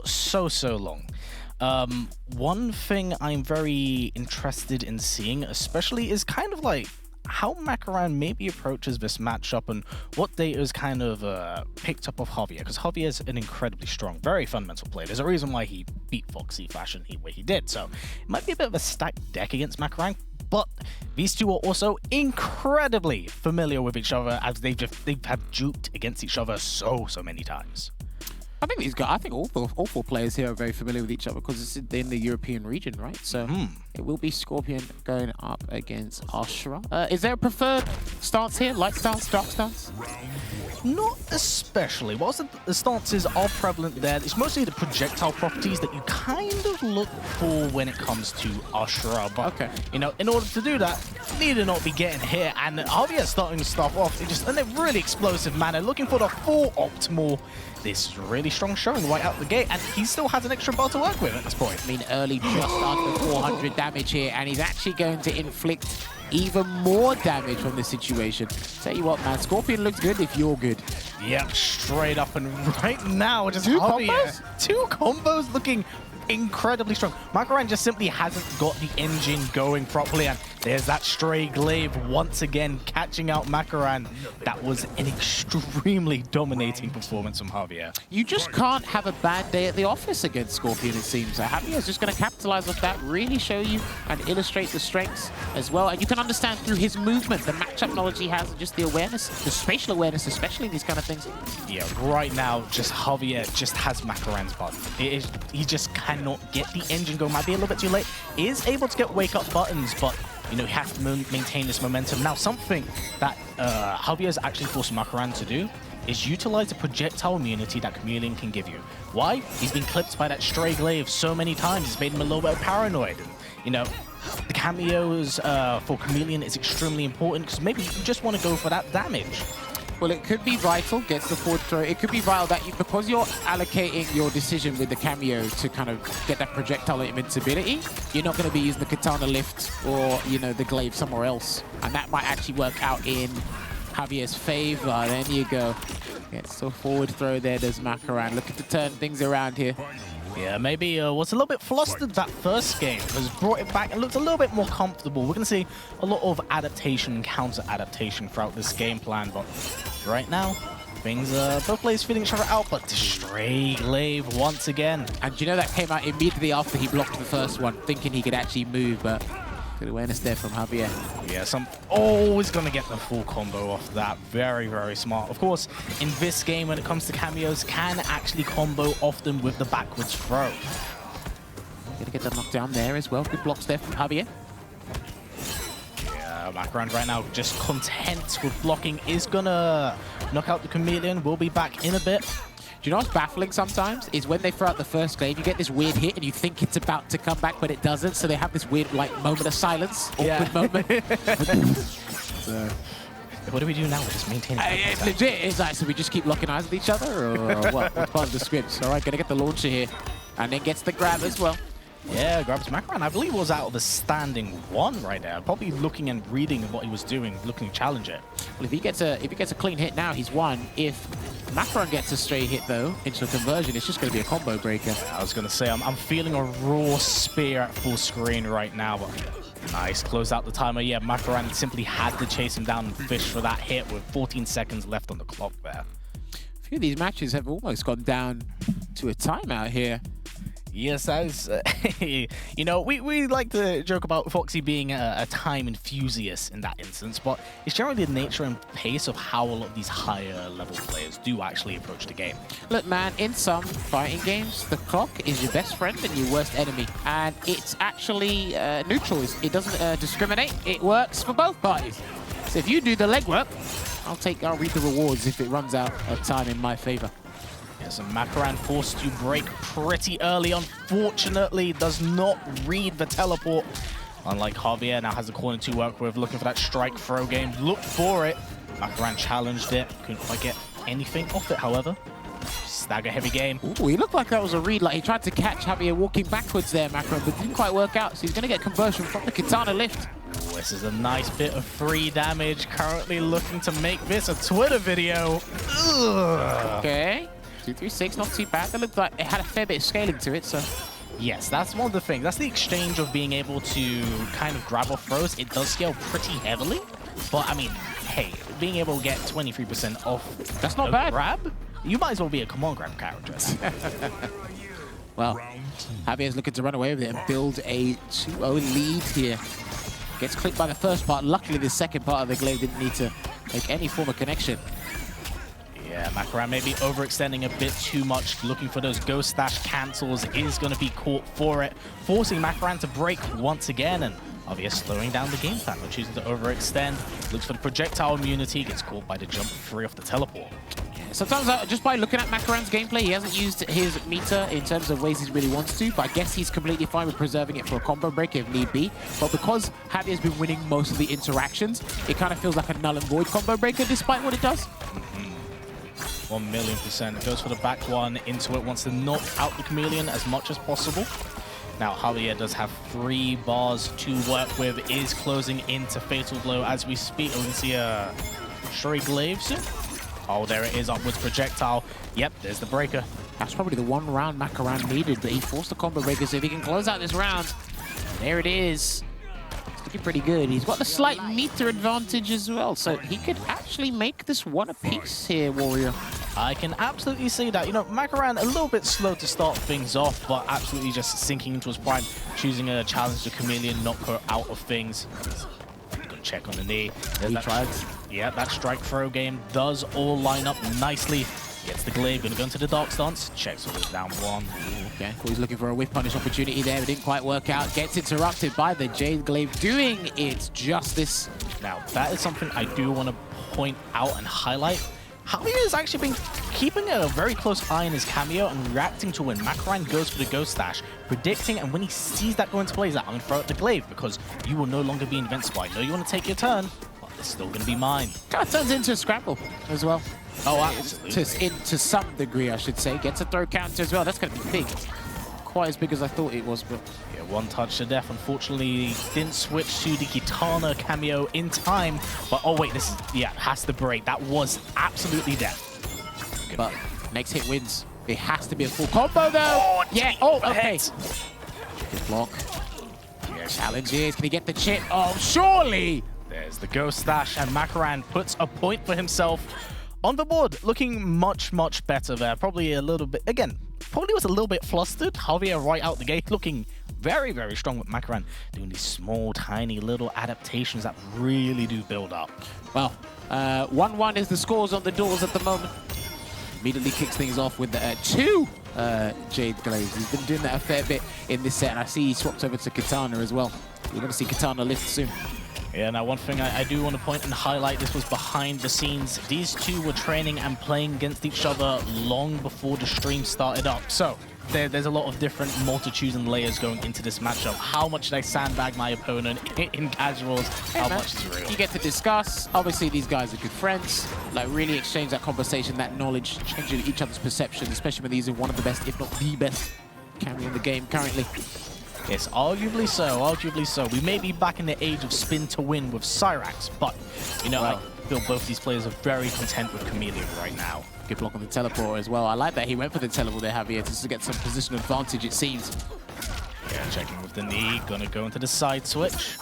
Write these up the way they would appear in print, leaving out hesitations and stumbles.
for so long. One thing I'm very interested in seeing, especially, is kind of like how Makoran maybe approaches this matchup and what data is kind of picked up of Javier, because Javier is an incredibly strong, very fundamental player. There's a reason why he beat Foxy fashion the way he did, so it might be a bit of a stacked deck against Makoran, but these two are also incredibly familiar with each other, as they've had duped against each other so many times. I think all four players here are very familiar with each other because it's in the European region, right? So it will be Scorpion going up against Ashrah. Is there a preferred stance here? Light stance, dark stance? Not especially. Whilst the stances are prevalent there, it's mostly the projectile properties that you kind of look for when it comes to Ashrah. But, you know, in order to do that, you need to not be getting hit. And Javier's starting to start off in a really explosive manner, looking for the full optimal. This is a really strong showing right out the gate, and he still has an extra bar to work with at this point. I mean, early just under 400 damage here, and he's actually going to inflict even more damage from this situation. Tell you what, man, Scorpion looks good if you're good. Yep, straight up, and right now, just two combos? Two combos looking incredibly strong. Makoran just simply hasn't got the engine going properly, and there's that stray glaive once again catching out Makoran. That was an extremely dominating performance from Javier. You just can't have a bad day at the office against Scorpion, it seems. Javier's just going to capitalize off that, really show you and illustrate the strengths as well. And you can understand through his movement, the matchup knowledge he has, and just the awareness, the spatial awareness, especially in these kind of things. Yeah, right now, just Javier just has Makoran's button. He just cannot get the engine going. Might be a little bit too late. Is able to get wake up buttons, but you know, he has to maintain this momentum. Now, something that Javier is actually forcing Makoran to do is utilize the projectile immunity that Chameleon can give you. Why? He's been clipped by that stray glaive so many times. It's made him a little bit paranoid. And, you know, the cameos for Chameleon is extremely important because maybe you just want to go for that damage. Well, it could be vital, gets the forward throw. It could be vital that because you're allocating your decision with the cameo to kind of get that projectile invincibility, you're not going to be using the katana lift or, you know, the glaive somewhere else. And that might actually work out in Javier's favor. There you go. Gets the forward throw there, does Makoran. Looking to turn things around here. Yeah, maybe was a little bit flustered that first game, has brought it back and looked a little bit more comfortable. We're going to see a lot of adaptation and counter-adaptation throughout this game plan, but right now, things both players feeling each other out, but the stray glaive once again. And you know that came out immediately after he blocked the first one, thinking he could actually move, but good awareness there from Javier. Yeah, always going to get the full combo off that. Very smart. Of course, in this game, when it comes to cameos, can actually combo often with the backwards throw. Gonna get that knockdown there as well. Good blocks there from Javier. Yeah, Makoran right now just content with blocking. Is going to knock out the Chameleon. We'll be back in a bit. Do you know what's baffling sometimes? Is when they throw out the first glaive, you get this weird hit and you think it's about to come back, but it doesn't. So they have this weird, like, moment of silence, awkward moment. So, what do we do now? We're just maintaining it's legit. It's like, so we just keep locking eyes with each other, or what? What's part of the script? All right, gonna get the launcher here. And then gets the grab as well. Yeah, grabs Makoran. I believe it was out of a standing one right there. Probably looking and reading what he was doing, looking to challenge it. Well, if he gets a clean hit now, he's won. If Makoran gets a stray hit though into a conversion, it's just going to be a combo breaker. I was going to say I'm feeling a raw spear at full screen right now, but nice, close out the timer. Yeah, Makoran simply had to chase him down and fish for that hit with 14 seconds left on the clock there. A few of these matches have almost gone down to a timeout here. Yes, as you know, we like to joke about Foxy being a time enthusiast in that instance, but it's generally the nature and pace of how a lot of these higher level players do actually approach the game. Look, man, in some fighting games, the clock is your best friend and your worst enemy, and it's actually neutral. It doesn't discriminate. It works for both parties. So if you do the legwork, I'll reap the rewards if it runs out of time in my favor. Yes, and Makoran forced to break pretty early. Unfortunately, does not read the teleport. Unlike Javier, now has a corner to work with, looking for that strike throw game. Looked for it. Makoran challenged it. Couldn't quite get anything off it, however. Stagger heavy game. Ooh, he looked like that was a read. Like he tried to catch Javier walking backwards there, Makoran, but didn't quite work out. So he's going to get conversion from the katana lift. Ooh, this is a nice bit of free damage. Currently looking to make this a Twitter video. Ugh. Okay. 236, not too bad. That looked like it had a fair bit of scaling to it, so... Yes, that's one of the things. That's the exchange of being able to kind of grab off throws. It does scale pretty heavily, but I mean, hey, being able to get 23% off that's not bad. Grab, you might as well be a command grab character. Well, Javier's looking to run away with it and build a 2-0 lead here. Gets clipped by the first part. Luckily, the second part of the glaive didn't need to make any form of connection. Yeah, Makoran may be overextending a bit too much, looking for those Ghost Dash cancels, is going to be caught for it, forcing Makoran to break once again, and Javier slowing down the game plan, but choosing to overextend, looks for the projectile immunity, gets caught by the jump free off the teleport. Sometimes just by looking at Makoran's gameplay, he hasn't used his meter in terms of ways he really wants to, but I guess he's completely fine with preserving it for a combo break if need be. But because Javier's been winning most of the interactions, it kind of feels like a null and void combo breaker despite what it does. 1,000,000%. Goes for the back one into it, wants to knock out the chameleon as much as possible. Now, Javier does have 3 bars to work with, is closing into Fatal Blow as we speak. Oh, we can see a Shuri Glaive soon. Oh, there it is, upwards projectile. Yep, there's the breaker. That's probably the one round Makoran needed, but he forced the combo breaker, so if he can close out this round, there it is. It's looking pretty good. He's got the slight meter advantage as well, so he could actually make this one apiece here, Warrior. I can absolutely see that. You know, Makoran a little bit slow to start things off, but absolutely just sinking into his prime, choosing a challenge to Chameleon, knock her out of things. Good check on the knee. He tried. Yeah, that strike throw game does all line up nicely. Gets the glaive, gonna go into the dark stance. Checks with down 1. Okay, well, he's looking for a whip punish opportunity there, but didn't quite work out. Gets interrupted by the Jade Glaive, doing its justice. Now, that is something I do want to point out and highlight. Javier has actually been keeping a very close eye on his cameo and reacting to when Makoran goes for the Ghost Dash, predicting, and when he sees that go into play, he's like, I'm going to throw out the glaive because you will no longer be invincible. I know you want to take your turn, but it's still going to be mine. Kind of turns into a scramble as well. Oh, absolutely. To some degree, I should say. Gets a throw counter as well. That's going to be big. Quite as big as I thought it was, but... Yeah, 1 touch to death. Unfortunately, didn't switch to the Kitana cameo in time. But, oh wait, this is... Yeah, has to break. That was absolutely death. But next hit wins. It has to be a full combo, though. Oh, yeah, oh, okay. Good block. Yeah, challenges. Can he get the chip? Oh, surely! There's the Ghost Dash, and Makoran puts a point for himself on the board. Looking much, much better there. Probably a little bit... Again, probably was a little bit flustered. Javier right out the gate, looking very, very strong with Makoran, doing these small, tiny little adaptations that really do build up. Well, 1-1 is the scores on the doors at the moment. Immediately kicks things off with 2 Jade Glaives. He's been doing that a fair bit in this set, and I see he swapped over to Kitana as well. We're going to see Kitana lift soon. Yeah, now one thing I do want to point and highlight, this was behind the scenes. These two were training and playing against each other long before the stream started up. So there's a lot of different multitudes and layers going into this matchup. How much did I sandbag my opponent in casuals? How much is real? You get to discuss. Obviously, these guys are good friends. Like, really exchange that conversation, that knowledge, changing each other's perceptions, especially when these are one of the best, if not the best, cameo in the game currently. Yes, arguably so, arguably so. We may be back in the age of spin to win with Cyrax, but, you know, I feel both these players are very content with Chameleon right now. Good block on the teleport as well. I like that he went for the teleport there, Javier, just to get some position advantage, it seems. Yeah, checking with the knee, gonna go into the side switch.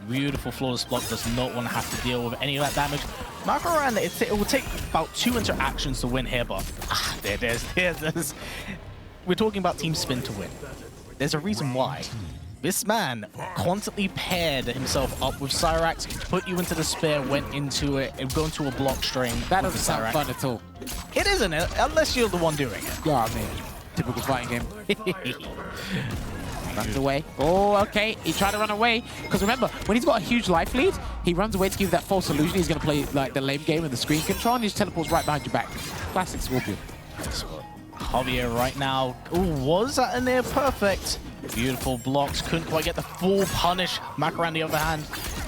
Beautiful flawless block, does not want to have to deal with any of that damage. Makoran, it will take about 2 interactions to win here, but there's we're talking about team spin to win. There's a reason why. This man constantly paired himself up with Cyrax, put you into the spear, went into it, and go into a block string. That doesn't sound fun at all. It isn't, unless you're the one doing it. Yeah, I mean, typical fighting game. Runs away. Oh, okay. He tried to run away. Because remember, when he's got a huge life lead, he runs away to give that false illusion. He's going to play like the lame game with the screen control, and he just teleports right behind your back. Classic Scorpion. Javier right now, was that a near perfect? Beautiful blocks, couldn't quite get the full punish. Makoran, on the other hand,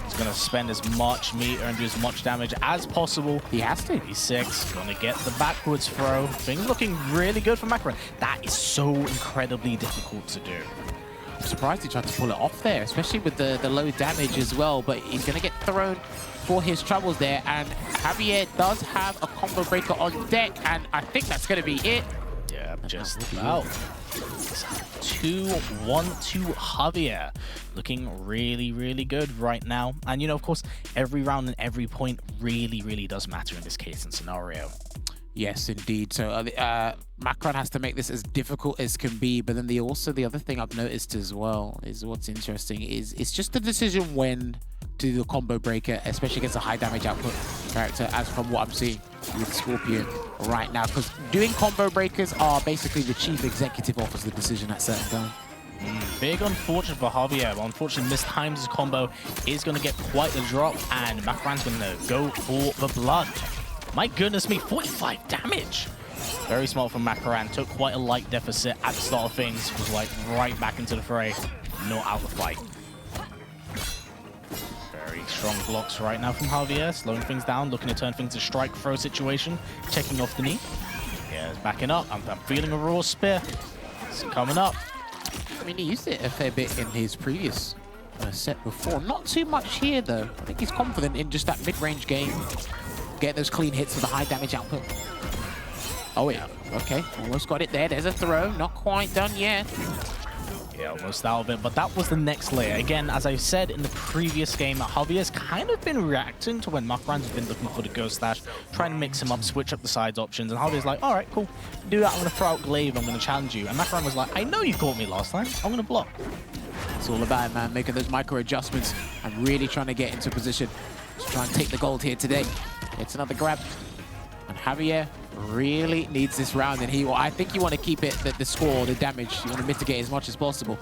is going to spend as much meter and do as much damage as possible. He has to. He's 6, going to get the backwards throw. Things looking really good for Makoran. That is so incredibly difficult to do. I'm surprised he tried to pull it off there, especially with the low damage as well. But he's going to get thrown for his troubles there. And Javier does have a combo breaker on deck, and I think that's going to be it. Yeah, just about. 2-1 to Javier. Looking really, really good right now. And, you know, of course, every round and every point really, really does matter in this case and scenario. Yes, indeed. So Makoran has to make this as difficult as can be. But then the other thing I've noticed as well is what's interesting is it's just the decision when to do the combo breaker, especially against a high damage output character, as from what I'm seeing with Scorpion right now. Because doing combo breakers are basically the chief executive offers the decision at certain time. Big unfortunate for Javier. Well, unfortunately, mistimes his combo is going to get quite a drop, and Makoran's going to go for the blood. My goodness me, 45 damage. Very smart from Makoran. Took quite a light deficit at the start of things. Was like right back into the fray. Not out the fight. Very strong blocks right now from Javier. Slowing things down. Looking to turn things to strike throw situation. Checking off the knee. Yeah, it's backing up. I'm feeling a raw spear. It's coming up. I mean, he used it a fair bit in his previous set before. Not too much here, though. I think he's confident in just that mid-range game. Get those clean hits with the high damage output. Oh, yeah. Okay. Almost got it there. There's a throw. Not quite done yet. Yeah, almost out of it. But that was the next layer. Again, as I said in the previous game, Javier's kind of been reacting to when Makoran's been looking for the Ghost Dash, trying to mix him up, switch up the sides options. And Javier's like, all right, cool. Do that. I'm going to throw out Glaive. I'm going to challenge you. And Makoran was like, I know you caught me last time. I'm going to block. It's all about it, man. Making those micro adjustments and really trying to get into position to try and take the gold here today. It's another grab. And Javier really needs this round. And I think you want to keep it, the score, the damage. You want to mitigate as much as possible.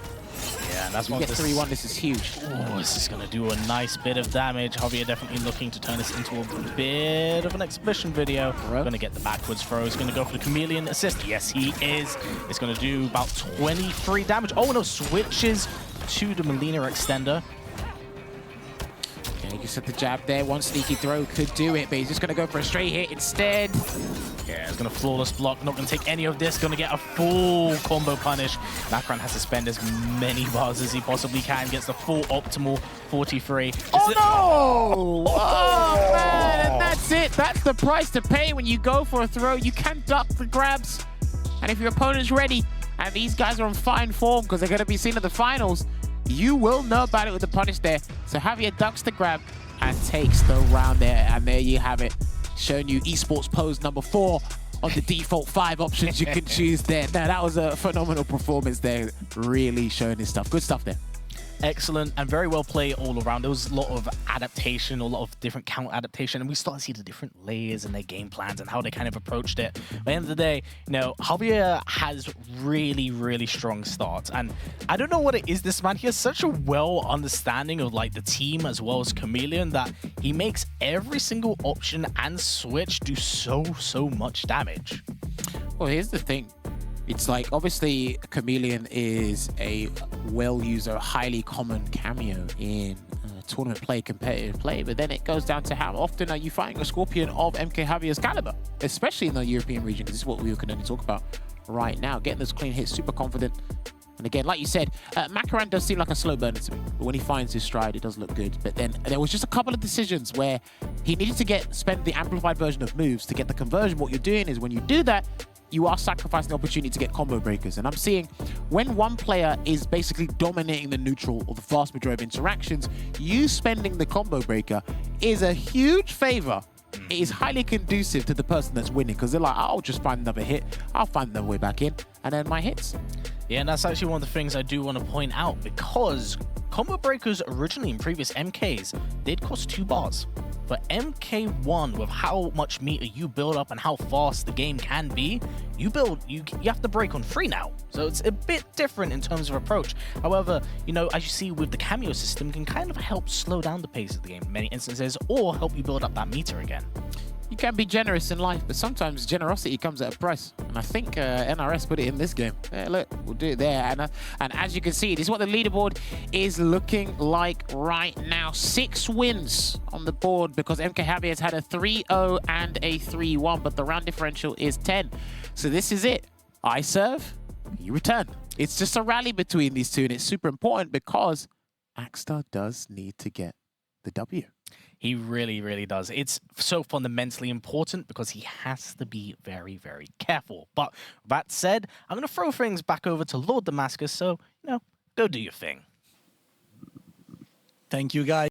Yeah, and that's what this 3-1. This is huge. Oh, this is going to do a nice bit of damage. Javier definitely looking to turn this into a bit of an exhibition video. Going to get the backwards throw. He's going to go for the chameleon assist. Yes, he is. It's going to do about 23 damage. Oh, no, switches to the Molina extender. Yeah, you just set the jab there. One sneaky throw could do it, but he's just going to go for a straight hit instead. Yeah, it's going to flawless block. Not going to take any of this. Going to get a full combo punish. Makoran has to spend as many bars as he possibly can. Gets the full optimal 43. Oh, no! Oh, man, and that's it. That's the price to pay when you go for a throw. You can duck the grabs. And if your opponent's ready, and these guys are on fine form because they're going to be seen at the finals, you will know about it with the punish there. So Javier ducks the grab and takes the round there. And there you have it. Showing you esports pose number 4 on the default 5 options you can choose there. Now, that was a phenomenal performance there. Really showing his stuff. Good stuff there. Excellent and very well played all around. There was a lot of adaptation, a lot of different counter adaptation, and we start to see the different layers and their game plans and how they kind of approached it. At the end of the day, you know, Javier has really, really strong starts, and I don't know what it is. This man, he has such a well understanding of like the team as well as Chameleon that he makes every single option and switch do so much damage. Well, here's the thing. It's like, obviously, Chameleon is a well-used or highly common cameo in tournament play, competitive play, but then it goes down to how often are you fighting a Scorpion of MK Javier's caliber, especially in the European region, because this is what we can only talk about right now. Getting those clean hits, super confident. And again, like you said, Makoran does seem like a slow burner to me, but when he finds his stride, it does look good. But then there was just a couple of decisions where he needed to spend the amplified version of moves to get the conversion. What you're doing is when you do that, you are sacrificing the opportunity to get combo breakers. And I'm seeing when one player is basically dominating the neutral or the vast majority of interactions, you spending the combo breaker is a huge favor. It is highly conducive to the person that's winning because they're like, I'll just find another hit, I'll find another way back in, and then my hits. Yeah, and that's actually one of the things I do want to point out, because combo breakers originally in previous MKs did cost 2 bars. For MK1, with how much meter you build up and how fast the game can be, you have to break on 3 now. So it's a bit different in terms of approach. However, you know, as you see with the cameo system, can kind of help slow down the pace of the game in many instances, or help you build up that meter again. You can be generous in life, but sometimes generosity comes at a price. And I think NRS put it in this game. Yeah, look, we'll do it there. And as you can see, this is what the leaderboard is looking like right now. 6 wins on the board because MK Javier has had a 3-0 and a 3-1, but the round differential is 10. So this is it. I serve, you return. It's just a rally between these two, and it's super important because Ashrah does need to get the W. He really, really does. It's so fundamentally important because he has to be very, very careful. But that said, I'm going to throw things back over to Lord Damascus, so, go do your thing. Thank you, guys.